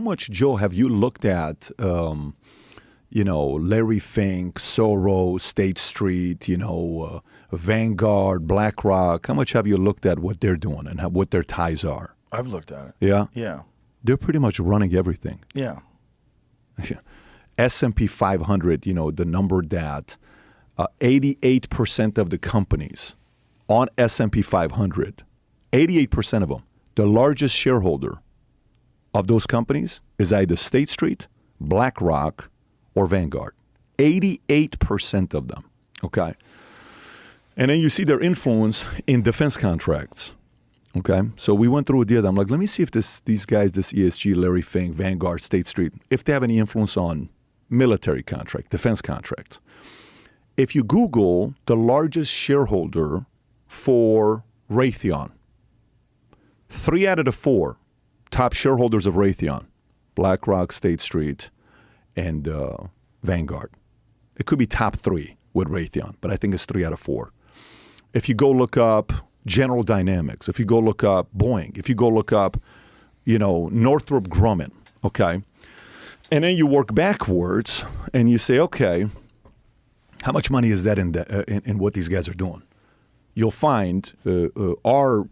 How much, Joe, have you looked at, Larry Fink, Soros, State Street, Vanguard, BlackRock? How much have you looked at what they're doing and what their ties are? I've looked at it. Yeah? Yeah. They're pretty much running everything. Yeah. S&P 500, the number that 88% of the companies on S&P 500, 88% of them, the largest shareholder of those companies is either State Street, BlackRock, or Vanguard. 88% of them, okay? And then you see their influence in defense contracts, okay? So we went through a deal. I'm like, let me see if these guys, this ESG, Larry Fink, Vanguard, State Street, if they have any influence on military contract, defense contracts. If you Google the largest shareholder for Raytheon, 3 out of the 4 top shareholders of Raytheon, BlackRock, State Street, and Vanguard. It could be top 3 with Raytheon, but I think it's 3 out of 4. If you go look up General Dynamics, if you go look up Boeing, if you go look up, Northrop Grumman, okay? And then you work backwards and you say, okay, how much money is that in what these guys are doing? You'll find the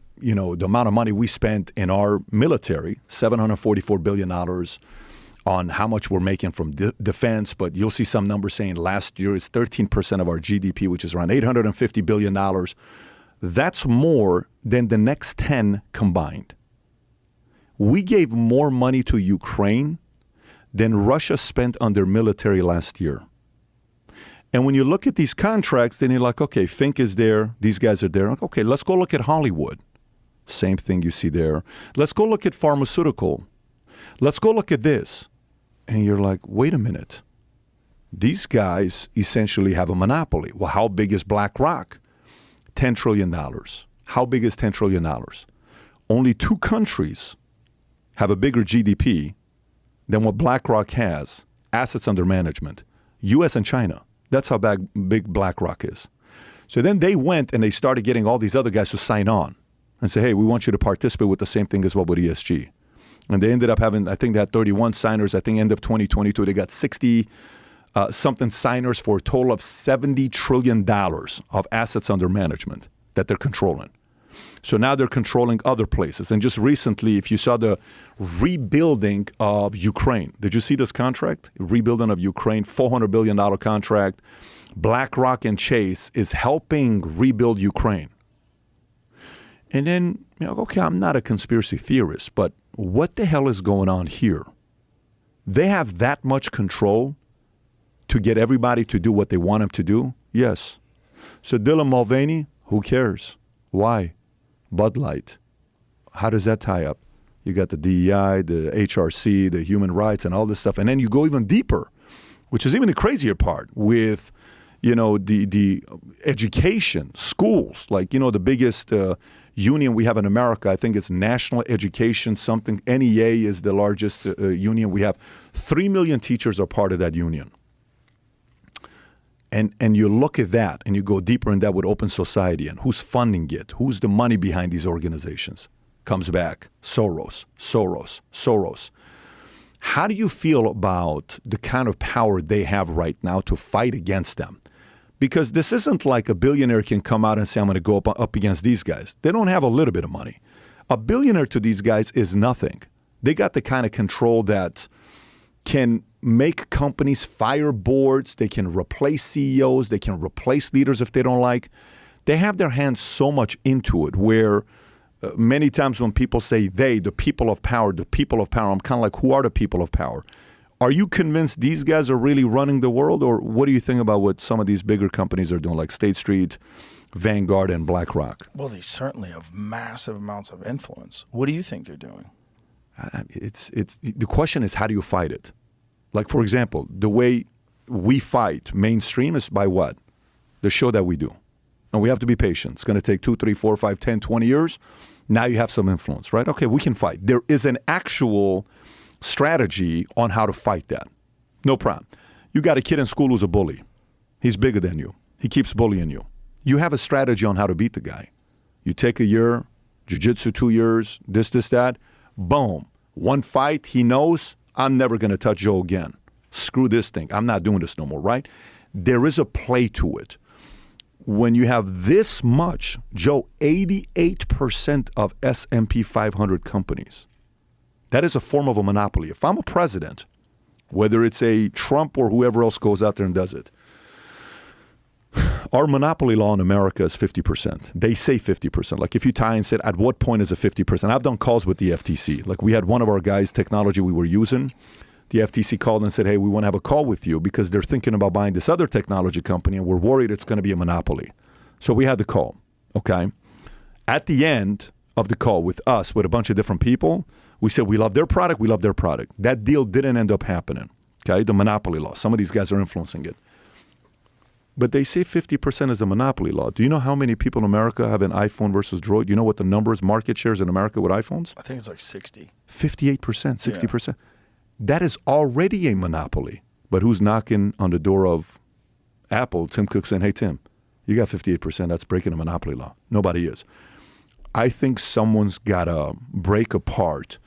amount of money we spent in our military, $744 billion on how much we're making from defense, but you'll see some numbers saying last year is 13% of our GDP, which is around $850 billion. That's more than the next 10 combined. We gave more money to Ukraine than Russia spent on their military last year. And when you look at these contracts, then you're like, okay, Fink is there, these guys are there. Okay, let's go look at Hollywood. Same thing you see there. Let's go look at pharmaceutical. Let's go look at this. And you're like, wait a minute. These guys essentially have a monopoly. Well, how big is BlackRock? $10 trillion. How big is $10 trillion? Only 2 countries have a bigger GDP than what BlackRock has, assets under management, U.S. and China. That's how big BlackRock is. So then they went and they started getting all these other guys to sign on and say, hey, we want you to participate with the same thing as well with ESG. And they ended up having, I think they had 31 signers. I think end of 2022, they got 60-something signers for a total of $70 trillion of assets under management that they're controlling. So now they're controlling other places. And just recently, if you saw the rebuilding of Ukraine, did you see this contract? Rebuilding of Ukraine, $400 billion contract. BlackRock and Chase is helping rebuild Ukraine. And then, okay, I'm not a conspiracy theorist, but what the hell is going on here? They have that much control to get everybody to do what they want them to do? Yes. So Dylan Mulvaney, who cares? Why? Bud Light. How does that tie up? You got the DEI, the HRC, the human rights, and all this stuff. And then you go even deeper, which is even the crazier part with, the education, schools. Like, the biggest union we have in America, I think it's National Education something. NEA is the largest union we have. 3 million teachers are part of that union. And you look at that and you go deeper in that with open society and who's funding it, who's the money behind these organizations. Comes back, Soros. How do you feel about the kind of power they have right now to fight against them? Because this isn't like a billionaire can come out and say, I'm going to go up against these guys. They don't have a little bit of money. A billionaire to these guys is nothing. They got the kind of control that can make companies fire boards. They can replace CEOs. They can replace leaders if they don't like. They have their hands so much into it where many times when people say the people of power, I'm kind of like, who are the people of power? Are you convinced these guys are really running the world? Or what do you think about what some of these bigger companies are doing, like State Street, Vanguard, and BlackRock? Well, they certainly have massive amounts of influence. What do you think they're doing? The question is, how do you fight it? Like, for example, the way we fight mainstream is by what? The show that we do. And we have to be patient. It's going to take 2, 3, 4, 5, 10, 20 years. Now you have some influence, right? Okay, we can fight. There is an actual strategy on how to fight that. No problem. You got a kid in school who's a bully. He's bigger than you. He keeps bullying you. You have a strategy on how to beat the guy. You take a year, jiu-jitsu 2 years, this, that. Boom. One fight, he knows, I'm never going to touch Joe again. Screw this thing. I'm not doing this no more, right? There is a play to it. When you have this much, Joe, 88% of S&P 500 companies, that is a form of a monopoly. If I'm a president, whether it's a Trump or whoever else goes out there and does it, our monopoly law in America is 50%. They say 50%. Like if you tie and said, at what point is it 50%? I've done calls with the FTC. Like we had one of our guys' technology we were using. The FTC called and said, hey, we want to have a call with you because they're thinking about buying this other technology company and we're worried it's going to be a monopoly. So we had the call, okay? At the end of the call with us, with a bunch of different people, we said, we love their product, we love their product. That deal didn't end up happening, okay? The monopoly law. Some of these guys are influencing it. But they say 50% is a monopoly law. Do you know how many people in America have an iPhone versus Droid? You know what the numbers, market shares in America with iPhones? I think it's like 60. 58%, 60%. That is already a monopoly. But who's knocking on the door of Apple? Tim Cook saying, hey, Tim, you got 58%. That's breaking a monopoly law. Nobody is. I think someone's got to break apart